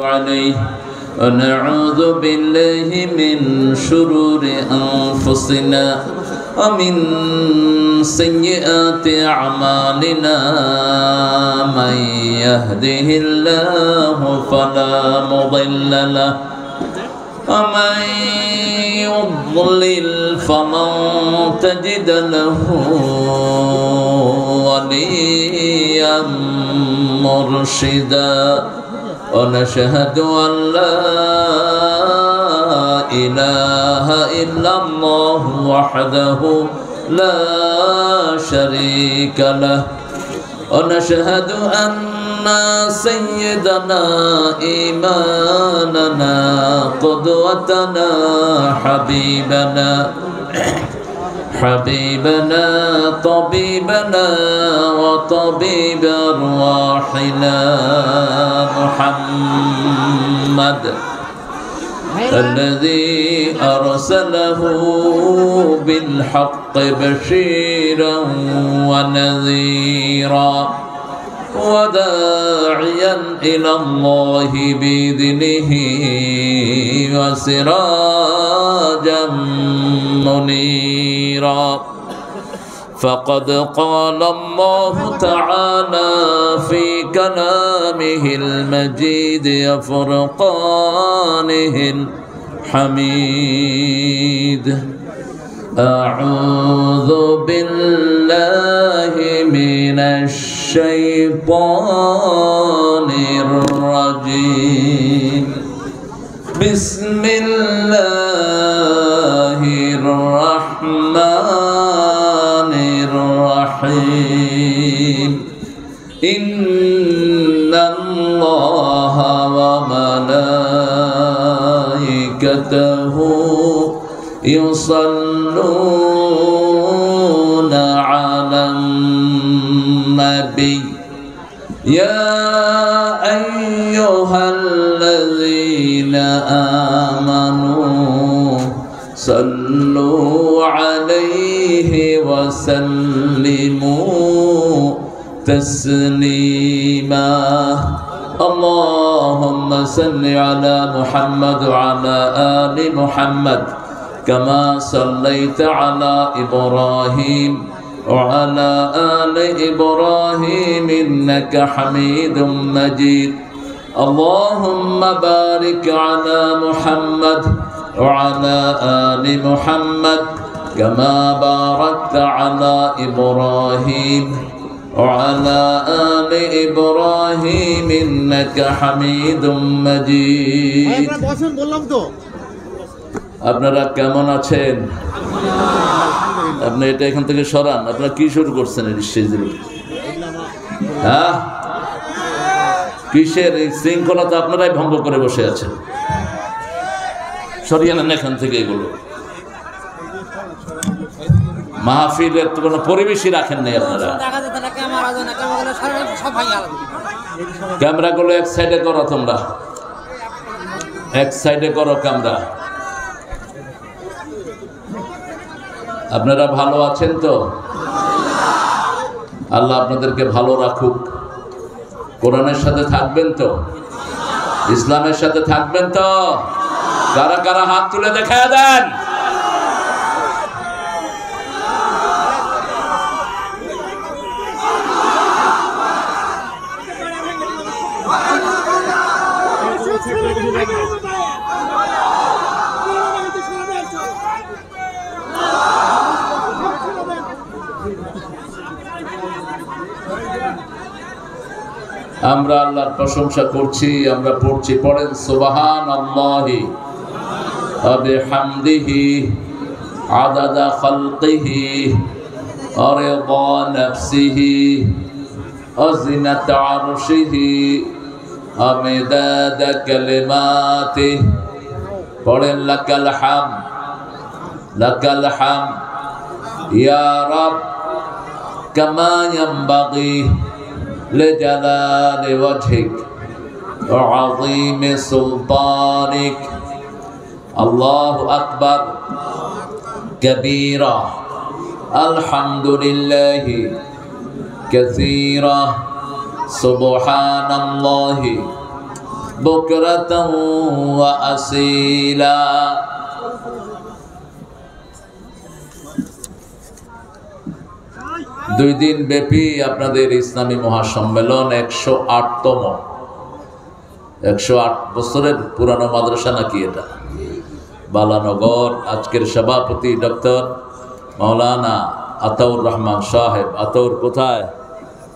عليه ونعوذ بالله من شرور أنفسنا ومن سيئات أعمالنا من يهده الله فلا مضل له ومن يضلل فلن تجد له وليا مرشدا ونشهد أن لا إله إلا الله وحده لا شريك له ونشهد أن سيدنا إمامنا قدوتنا حبيبنا طبيبنا وطبيب أرواحنا محمد الذي أرسله بالحق بشيرا ونذيرا وداعيا إلى الله بإذنه وسراجا منيرا فقد قال الله تعالى في كلامه المجيد وفرقانه الحميد أعوذ بالله من الشيطان الرجيم بسم الله الرحمن الرحيم إن الله وملائكته يصلون على النبي يا أيها الذين آمنوا صلوا عليه وسلموا تسليما اللهم صل على محمد وعلى آل محمد كما صليت على إبراهيم وعلى آل إبراهيم إنك حميد مجيد اللهم بارك على محمد وعلى آل محمد كما باركت على إبراهيم وعلى آل إبراهيم إنك حميد مجيد আপনারা কেমন আছেন? আপনি এটা এখান থেকে সরান। আপনারা কি শুরু করছেন এই স্টেজে? হ্যাঁ, কিসের এই শৃঙ্খলা? তো আপনারাই ভঙ্গ করে বসে আছেন। সরিয়ে নেন এখান থেকে এগুলো। মাহফিলের তো কোনো পরিবেশই রাখেন নাই আপনারা। ক্যামেরাগুলো এক সাইডে করো, তোমরা এক সাইডে করো ক্যামেরা। আপনারা ভালো আছেন তো? আল্লাহ আপনাদেরকে ভালো রাখুক। কোরআনের সাথে থাকবেন তো? ইসলামের সাথে থাকবেন তো? কারা কারা হাত তুলে দেখা দেন। আমরা আল্লাহর প্রশংসা করছি, আমরা পড়ছি, পড়েন সুবহানাল্লাহি ওয়া বিহামদিহি আদাদা খালকিহি ওয়া রিদা নাফসিহি ওয়া জিনাতা আরশিহি ওয়া মিদাদা কালিমাতিহি। পড়েন লাকাল হামদ ইয়া রাব কামা ইয়ানবাগি لجلال وجهك وعظيم سلطانك الله أكبر كبيرا الحمد لله كثيرا سبحان الله বুকরাতাও ওয়া আসীলা। দুই দিন ব্যাপী আপনাদের ইসলামী মহাসম্মেলন 108তম। 108 বছরের পুরানো মাদ্রাসা নাকি এটা? বালানগর। আজকের সভাপতি ডক্টর মাওলানা আতাউর রহমান সাহেব। আতাউর কোথায়?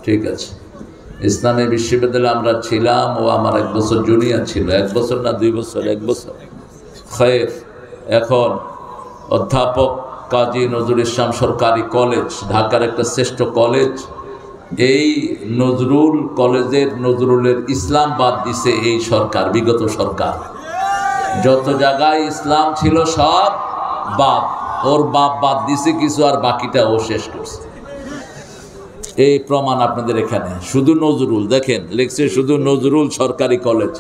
ঠিক আছে। ইসলামী বিশ্ববিদ্যালয়ে আমরা ছিলাম, ও আমার 1 বছর জুনিয়র ছিল। 1 বছর না 2 বছর? 1 বছর। খায়ের। এখন অধ্যাপক কাজী নজরুল ইসলাম সরকারি কলেজ, ঢাকার একটা শ্রেষ্ঠ কলেজ। এই নজরুল কলেজের নজরুলের ইসলাম বাদ দিছে এই সরকার, বিগত সরকার। যত জায়গায় ইসলাম ছিল সব বাদ, ওর বাদ দিছে কিছু, আর বাকিটা ও শেষ করছে। এই প্রমাণ আপনাদের এখানে। শুধু নজরুল দেখেন, লিখছে শুধু নজরুল সরকারি কলেজ।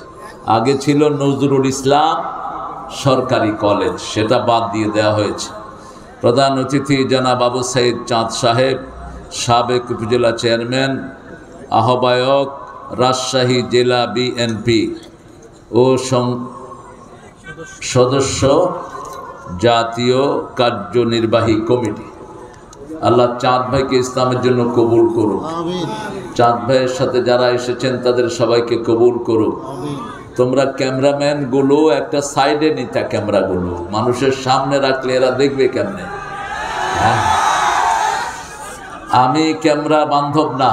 আগে ছিল নজরুল ইসলাম সরকারি কলেজ, সেটা বাদ দিয়ে দেওয়া হয়েছে। প্রধান অতিথি জনাব আবু সাইদ চাঁদ সাহেব, সাবেক উপজেলা চেয়ারম্যান, আহ্বায়ক রাজশাহী জেলা বিএনপি ও সদস্য জাতীয় কার্যনির্বাহী কমিটি। আল্লাহ চাঁদ ভাইকে ইসলামের জন্য কবুল করুক। চাঁদ ভাইয়ের সাথে যারা এসেছেন তাদের সবাইকে কবুল করুক। তোমরা ক্যামেরাম্যান গুলো একটা সাইডে নিতা, ক্যামেরাগুলো মানুষের সামনে রাখলে এরা দেখবে কেমনে? হ্যাঁ, আমি ক্যামেরা বান্ধব না,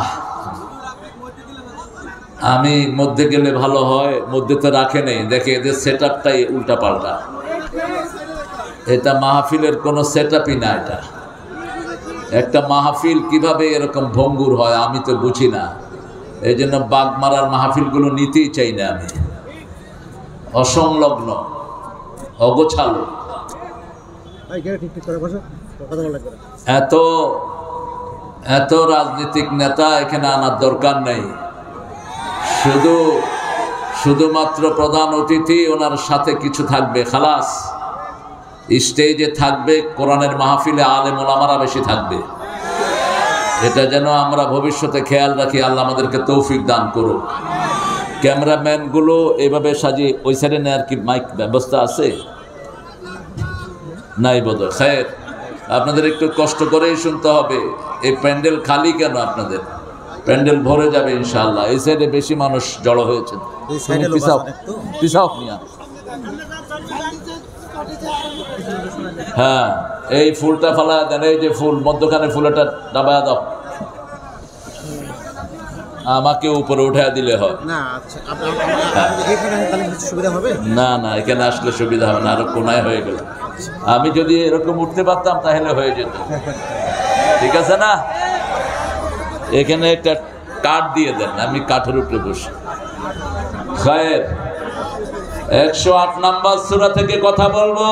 আমি মধ্যে গেলে ভালো হয়। মধ্যে তো রাখে নেই, দেখে এদের সেট আপটাই উল্টা পাল্টা। এটা মাহফিলের কোনো সেট আপই না। এটা একটা মাহফিল কিভাবে এরকম ভঙ্গুর হয় আমি তো বুঝি না। এই জন্য বাগ মারার মাহফিলগুলো নিতেই চাই না আমি। অসংলগ্ন, অগোছালো, এত এত রাজনৈতিক নেতা এখানে আনার দরকার নেই। শুধুমাত্র প্রধান অতিথি, ওনার সাথে কিছু থাকবে, খালাস। স্টেজে থাকবে কোরআনের মাহফিলে আলেম ওলামারা বেশি থাকবে। এটা যেন আমরা ভবিষ্যতে খেয়াল রাখি। আল্লাহ আমাদেরকে তৌফিক দান করুক। ক্যামেরাম্যান গুলো এইভাবে সাজিয়ে ওই সাইডে নেয়ার কি মাইক ব্যবস্থা আছে? নাই বোধহয়। খায়ের, আপনাদের একটু কষ্ট করেই শুনতে হবে। এই প্যান্ডেল খালি কেন? আপনাদের প্যান্ডেল ভরে যাবে ইনশাআল্লাহ। এই সাইডে বেশি মানুষ জড়ো হয়েছে। হ্যাঁ, এই ফুলটা ফালা দেন। এই যে ফুল, মধ্যখানে ফুলটা ডাবায়া দাও, আমাকে উপরে উঠে দিলে হয়। না না, এখানে আসলে সুবিধা হবে না, আরো কোনায় হয়ে গেল। আমি যদি এরকম উঠতে পারতাম তাহলে হয়ে যেত। ঠিক আছে না? এখানে একটা কাঠ দিয়ে দেন, আমি কাঠের উপরে বসি। খায়ের, 108 নম্বর সূরা থেকে কথা বলবো।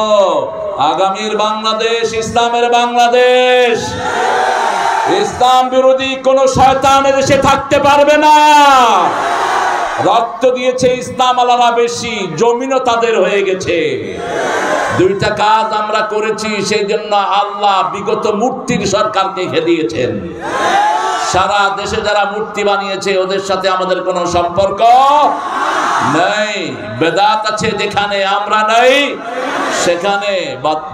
আগামীর বাংলাদেশ ইসলামের বাংলাদেশ। ইসলাম বিরোধী কোন শয়তান এদেশে থাকতে পারবে না। রক্ত দিয়েছে ইসলাম আলারা বেশি, জমিনও তাদের হয়ে গেছে। দুইটা কাজ আমরা করেছি, সেই জন্য আল্লাহ বিগত মূর্তির সরকারকে খেদিয়েছেন। সারা দেশে যারা মূর্তি বানিয়েছে ওদের সাথে আমাদের কোনো সম্পর্ক নেই। বেদাত আছে যেখানে আমরা নাই, সেখানে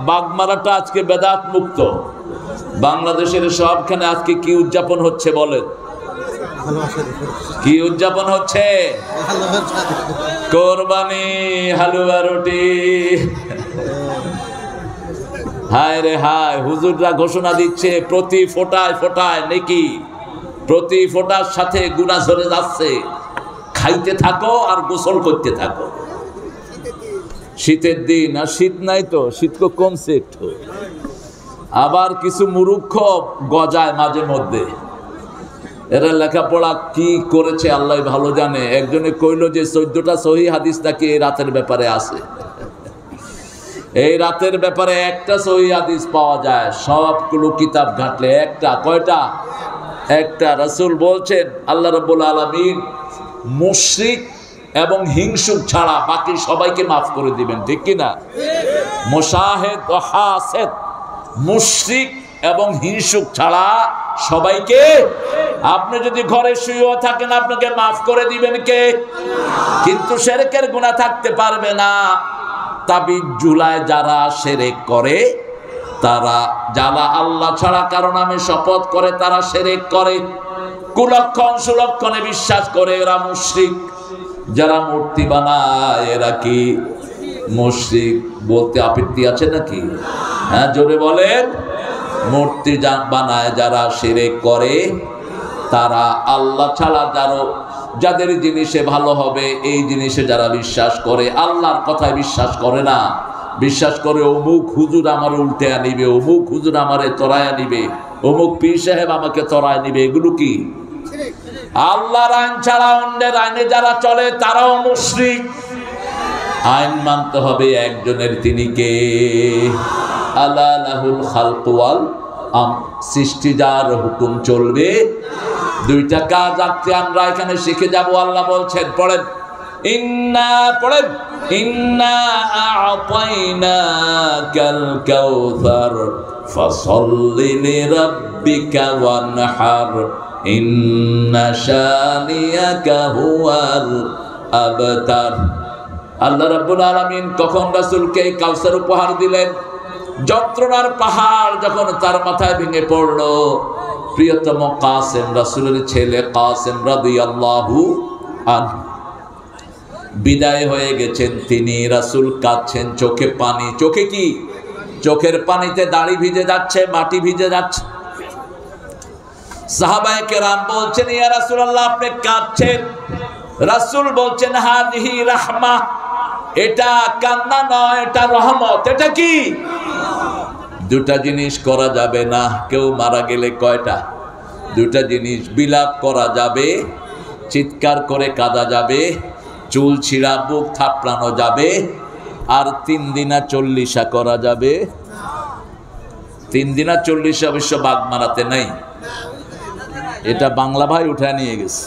বাগমারাটা আজকে বেদাত মুক্ত। বাংলাদেশের সবখানে আজকে কি উদযাপন হচ্ছে বলেন? কি উদযাপন হচ্ছে? কোরবানি, হালুয়া রুটি। হায় রে হায়, হুজুররা ঘোষণা দিচ্ছে প্রতি ফোঁটায় ফোঁটায় নেকি, প্রতি ফোঁটার সাথে গুনাহ ঝরে যাচ্ছে। খাইতে থাকো আর গোসল করতে থাকো। শীতের দিন, আর শীত নাই তো, শীত তো কমছে একটু। আবার কিছু মুরুক্ষ গজায় মাঝে মধ্যে। এরা লেখাপড়া কি করেছে আল্লাহ ভালো জানে। একজনে কইল যে 14টা সহিহ হাদিস নাকি এই রাতের ব্যাপারে আছে। এই রাতের ব্যাপারে একটা সহিহ হাদিস পাওয়া যায় সবগুলো কিতাব ঘাটলে। একটা, কয়টা? একটা। রাসূল বলছেন আল্লাহ রাব্বুল আলামিন মুশরিক এবং হিংসুক ছাড়া বাকি সবাইকে মাফ করে দিবেন, ঠিক কি না? মুশাহিদ ও হাসিদ, মুশরিক এবং হিংসুক ছাড়া সবাইকে। আপনি যদি ঘরে শুয়েও থাকেন আপনাকে মাফ করে দিবেন কে? কিন্তু শিরকের গুনাহ থাকতে পারবে না। তাবিজ ঝুলায় যারা শিরক করে, তারা যারা আল্লাহ ছাড়া কারো নামে শপথ করে তারা শিরক করে, কুলক্ষণ সুলক্ষণে বিশ্বাস করে, এরা মুশরিক। যারা মূর্তি বানায় এরা কি মুশরিক? বলতে আপত্তি আছে নাকি? হ্যাঁ, জোরে বলেন। মূর্তি বানায় যারা শিরক করে তারা আল্লাহ ছাড়া যাদের জিনিসে ভালো হবে এই জিনিসে যারা বিশ্বাস করে, আল্লাহর কথায় বিশ্বাস করে না, বিশ্বাস করে অমুক হুজুর আমার উল্টে আনিবে, অমুক হুজুর আমারে তরায় নিবে, অমুক পীর সাহেব আমাকে তরায় নিবে, এগুলো কি? আল্লাহর আইন ছাড়া অন্যের আইনে যারা চলে তারাও মুশরিক। আইন মানতে হবে একজনের, তিনি কে? আলা লাহুল খালকু ওয়াল আমর, সৃষ্টি যার হুকুম চলবে। দুইটা কাজ আজকে আমরা এখানে শিখে যাব। আল্লাহ বলছেন, পড়েন ইন্না আ'তাইনাকাল কাউসার ফাসাল্লি লিরাব্বিকা ওয়ানহার ইন্না শানিয়াকা হুয়াল আবতার। আল্লাহ রাব্বুল আলামিন কখন রাসূলকে কাউসার উপহার দিলেন? যন্ত্রণার পাহাড় যখন তার মাথায় ভেঙে পড়লো, প্রিয়তম কাসেম রাসূলের ছেলে কাসেম রাদিয়াল্লাহু আনহু বিদায় হয়ে গেছেন। তিনি রাসূল কাঁদছেন, চোখে পানি। চোখে কি? চোখের পানিতে দাড়ি ভিজে যাচ্ছে, মাটি ভিজে যাচ্ছে। সাহাবায়ে কেরাম বলছেন, ইয়া রাসূলুল্লাহ আপনি কাঁদছেন। রাসূল বলছেন, হাদিহি রাহমা, এটা কান্না নয়, এটা রহমত। এটা কি? দুটা জিনিস করা যাবে না। কেউ মারা গেলে কয়টা? দুটা জিনিস। বিলাপ করা যাবে, চিৎকার করে কাঁদা যাবে, চুল ছিঁড়া বুক থাপড়ানো যাবে, আর 3 দিনা 40 করা যাবে। 3 দিনা 40 অবশ্য বাঘ মারাতে নাই, এটা বাংলা ভাই উঠায় নিয়ে গেছে।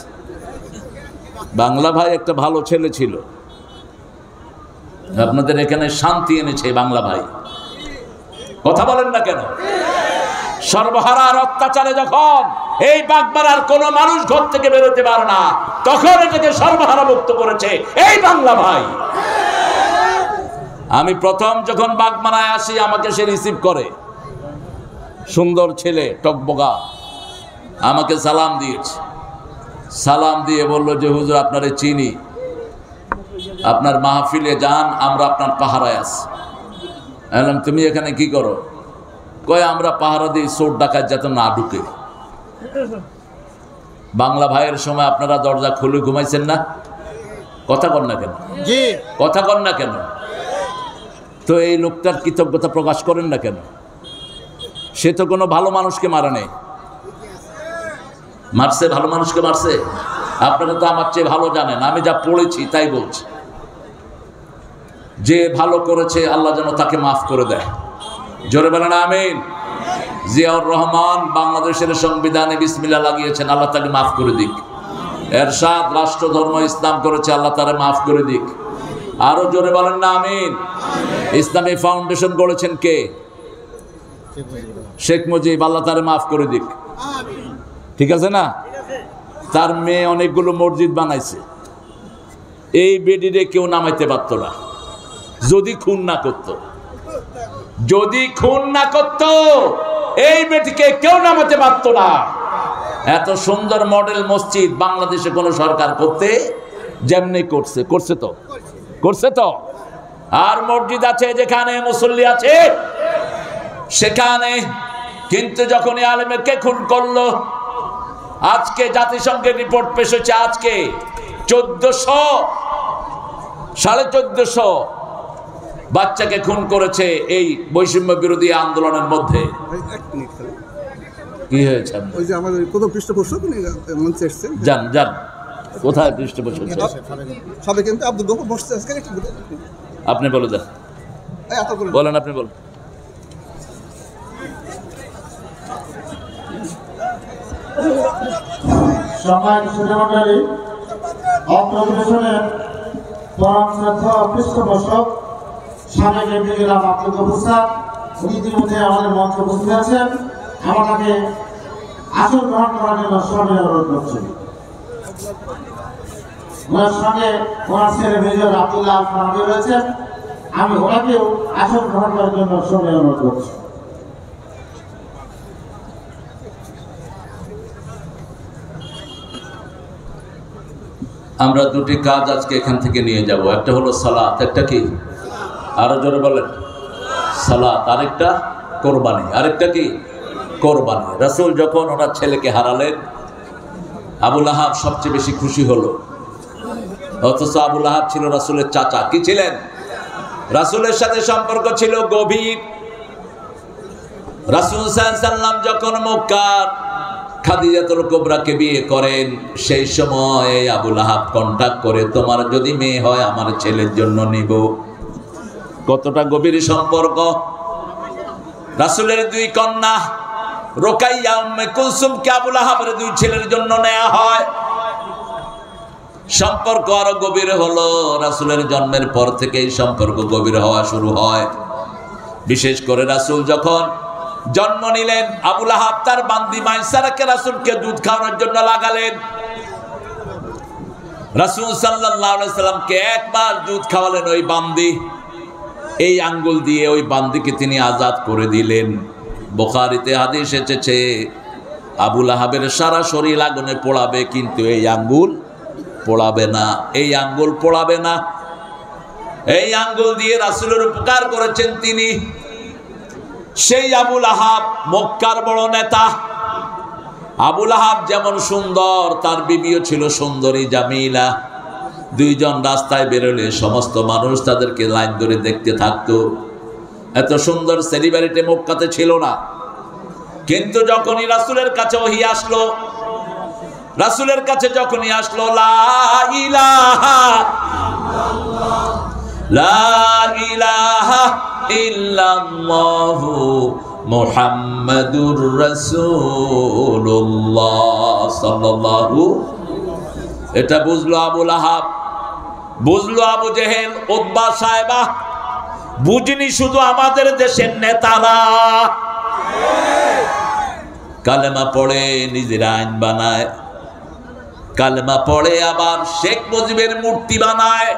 বাংলা ভাই একটা ভালো ছেলে ছিল, আপনাদের এখানে শান্তি এনেছে বাংলা ভাই। কথা বলেন না কেন? সর্বহারার অত্যাচারে যখন এই বাগমারার কোন মানুষ ঘর থেকে বেরোতে পারে না, তখন এটাকে সর্বহারা মুক্ত করেছে এই বাংলা ভাই। আমি প্রথম যখন বাগমারায় আসি আমাকে সে রিসিভ করে, সুন্দর ছেলে, টকবগা, আমাকে সালাম দিয়েছে। সালাম দিয়ে বলল যে হুজুর আপনারে চিনি, আপনার মাহফিলে যান, আমরা আপনার পাহারায় আছি। বললাম তুমি এখানে কি করো? কয় আমরা পাহারা দিই চোর ডাকাত যাতে না ঢুকে। বাংলা ভাইয়ের সময় আপনারা দরজা খুলে ঘুমাইছেন না? কথা কন না কেন? জি, কথা কন না কেন? তো এই লোকটার কৃতজ্ঞতা প্রকাশ করেন না কেন? সে তো কোনো ভালো মানুষকে মারা নেই। মারছে? ভালো মানুষকে মারছে? আপনারা তো আমার চেয়ে ভালো জানেন, আমি যা পড়েছি তাই বলছি। যে ভালো করেছে আল্লাহ যেন তাকে মাফ করে দেয়। জোরে বলেন আমিন। জিয়াউর রহমান বাংলাদেশের সংবিধানে বিসমিল্লাহ লাগিয়েছেন, আল্লাহ তাকে মাফ করে দিক। এরশাদ রাষ্ট্র ধর্ম ইসলাম করেছে, আল্লাহ তারে মাফ করে দিক। আরো জোরে বলেন না আমিন। ইসলামী ফাউন্ডেশন গড়েছেন কে? শেখ মুজিব, আল্লাহ তারে মাফ করে দিক। ঠিক আছে না? তার মেয়ে অনেকগুলো মসজিদ বানাইছে। এই বেডিরে কেউ নামাইতে পারত না যদি খুন না করত। যদি খুন না করত এই বেটিকে কেউ নামাতে পারত না। এত সুন্দর মডেল মসজিদ বাংলাদেশে কোন সরকার করতে যেমনি করছে তো। আর মসজিদ আছে যেখানে মুসল্লি আছে সেখানে, কিন্তু যখন আলেমকে খুন করলো, আজকে জাতিসংঘের রিপোর্ট পেশ হচ্ছে, আজকে 1400 বাচ্চাকে খুন করেছে এই বৈষম্য বিরোধী আন্দোলনের মধ্যে। কি হয়েছে? ওই যে আমাদের প্রথম পৃষ্ঠপোষক মঞ্চে এসেছেন, যান কোথায় পৃষ্ঠপোষক? সবে কিন্তু আব্দুল গফুর বসছে আজকে। আপনি বলে দেন, বলেন, আপনি বলেন। সম্মানিত সুধীমণ্ডলী, অগ্রসনের পরম শ্রদ্ধা পৃষ্ঠপোষক সাবেক এমপি জেলা আব্দুল গফুর স্যার, উনি ইতিমধ্যে আমাদের মঞ্চে উপস্থিত আছেন। আমাকে আসন গ্রহণ করার জন্য সবাই অনুরোধ করছি। ওনার সঙ্গে ওনার ছেলে মেজর আব্দুল্লাহ আল ফারাবি রয়েছেন, আমি ওনাকেও আসন গ্রহণ করার জন্য সবাই অনুরোধ করছি। আমরা দুটি কাজ আজকে এখান থেকে নিয়ে যাব। একটা হলো সালাত, একটা কি আরো জোরে বলেন, সালাত, আরেকটা কোরবানি। আরেকটা কি কোরবানি। রাসূল যখন ওনার ছেলেকে হারালেন, আবু লাহাব সবচেয়ে বেশি খুশি হলো, অথচ আবু লাহাব ছিল রাসূলের চাচা। কি ছিলেন? রাসূলের সাথে সম্পর্ক ছিল গভীর। রাসূল সাল্লাল্লাহু আলাইহি ওয়াসাল্লাম যখন মক্কার খাদিজাতুল কুবরাকে বিয়ে করেন, সেই সময় আবু লাহাব কন্টাক্ট করে, তোমার যদি মেয়ে হয় আমার ছেলের জন্য নিব। কতটা গভীর সম্পর্ক। রাসূলের দুই কন্যা রুকাইয়া উম্মে কুলসুমকে আবু লাহাবের দুই ছেলের জন্য নেওয়া হয়। সম্পর্ক আরো গভীর হলো। রাসূলের জন্মের পর থেকে এই সম্পর্ক গভীর হওয়া শুরু হয়। বিশেষ করে রাসূল যখন জন্ম নিলেন, আবু লাহাব তার বান্দি মাইসারাকে রাসূলকে দুধ খাওয়ানোর জন্য লাগালেন। রাসূল সাল্লাল্লাহু আলাইহি সাল্লামকে একবার দুধ খাওয়ালেন ওই বান্দি, এই আঙ্গুল দিয়ে ওই বান্দিকে তিনি আজাদ করে দিলেন। বুখারীতে হাদিস এসেছে, আবু লাহাবের সারা শরীর আগুনে পোড়াবে, কিন্তু এই আঙ্গুল পোড়াবে না, এই আঙ্গুল পোড়াবে না। এই আঙ্গুল দিয়ে রাসূলের উপকার করেছেন তিনি। সেই আবু লাহাব মক্কার বড় নেতা। আবু লাহাব যেমন সুন্দর, তার বিবিও ছিল সুন্দরী জামিলা। দুইজন রাস্তায় বেরোলে সমস্ত মানুষ তাদেরকে লাইন ধরে দেখতে থাকতো। এত সুন্দর সেলিব্রিটি মক্কাতে ছিল না। কিন্তু যখনই রাসূলের কাছে ওহী আসলো, রাসূলের কাছে যখনই আসলো, লা ইলাহা ইল্লাল্লাহু মুহাম্মাদুর রাসূলুল্লাহ সাল্লাল্লাহু, এটা বুঝলো আবু লাহাব, বুঝলো আবু জেহেল, উতবা, সায়বা। বুঝিনি শুধু আমাদের দেশের নেতারা কালেমা পড়ে নিজের আইন বানায়, কালেমা পড়ে আবার শেখ মুজিবের মূর্তি বানায়,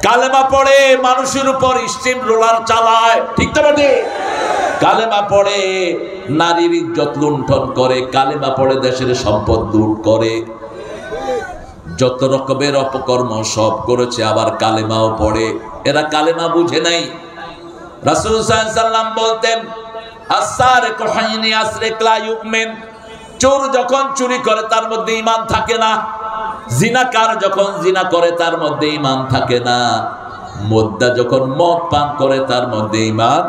কালেমা পড়ে মানুষের উপর স্টিম রোলার চালায়। ঠিক তো বটে? কালেমা পড়ে নারীর ইজ্জত লুণ্ঠন করে, কালেমা পড়ে দেশের সম্পদ লুট করে, যত রকমের অপকর্ম সব করেছে, আবার কালেমাও পড়ে। এরা কালেমা বুঝে নাই। রাসূল সাল্লাল্লাহু আলাইহি সাল্লাম বলতেন, আস-সারিকু হাইন ইয়াসরিক লা ইউমিন। চোর যখন চুরি করে তার মধ্যে ঈমান থাকে না। জিনাকার যখন জিনা করে তার মধ্যে ঈমান থাকে না। মুদ্দা যখন মদ পান করে তার মধ্যে ঈমান।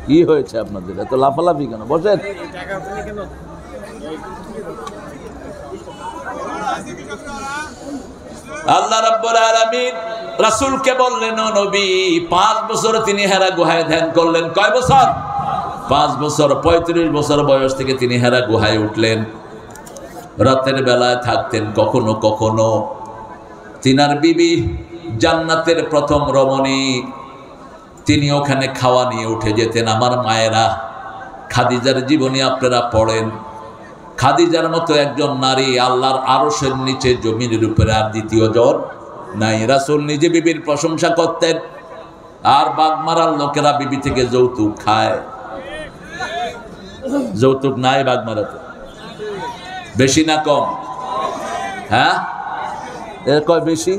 কি হয়েছে আপনাদের এত লাফালাফি কেন? বসেন। আল্লাহ রাব্বুল আলামিন রাসূলকে বললেন, ও নবী, 5 বছর তিনি হেরা গুহায় ধ্যান করলেন। কয় বছর? 5 বছর। 35 বছর বয়স থেকে তিনি হেরা গুহায় উঠলেন। রাতের বেলায় থাকতেন কখনো কখনো। তিনার বিবি জান্নাতের প্রথম রমণী, তিনি ওখানে খাওয়া নিয়ে উঠে যেতেন। আমার মায়েরা, খাদিজার জীবনী আপনারা পড়েন। খাদিজার মতো একজন নারী আল্লাহর আরশের নিচে জমিনের উপরে আর দ্বিতীয় জন নাই। রাসূল নিজে বিবির প্রশংসা করতেন। আর বাগমারার লোকেরা বিবি থেকে যৌতুক খায়। যৌতুক নাই বাগমারাতে? বেশি না কম? হ্যাঁ, এর কয় বেশি?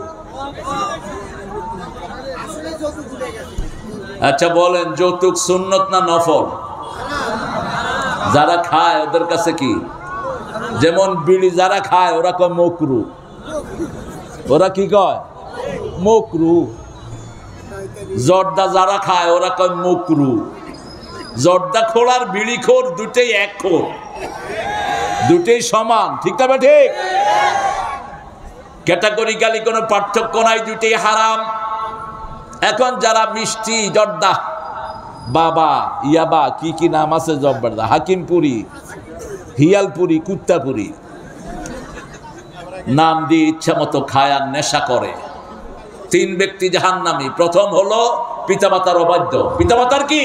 আচ্ছা বলেন, যৌতুক সুন্নত না নফল? যারা খায় ওদের কাছে কি? যেমন বিড়ি যারা খায় ওরা কয় মকরু। ওরা কি কয়? মকরু। জর্দা যারা খায় ওরা কয় মকরু। জর্দা খোর আর বিড়ি খোর দুটেই এক খোর, দুটেই সমান। ঠিক তবে ঠিক? ক্যাটাগরিক্যালি কোনো পার্থক্য নাই, দুটেই হারাম। এখন যারা মিষ্টি জর্দা, বাবা ইয়াবা কি কি নাম আছে, জব্বরদা, হাকিমপুরি, হিয়ালপুরি, কুত্তাপুরি, নাম দিয়ে ইচ্ছা মতো খায় আর নেশা করে। 3 ব্যক্তি জাহান্নামী। প্রথম হলো পিতামাতার অবাধ্য। পিতামাতার কি?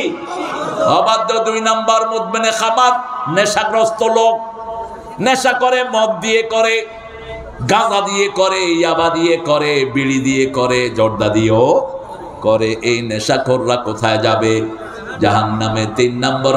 অবাধ্য 2 নাম্বার মুদমিনে খাবার, নেশাগ্রস্ত লোক। নেশা করে, মদ দিয়ে করে, গাঁজা দিয়ে করে, ইয়াবা দিয়ে করে, বিড়ি দিয়ে করে, জর্দা দিয়েও করে। এই নেশাখোররা কোথায় যাবে? জাহান্নামে। 3 নাম্বার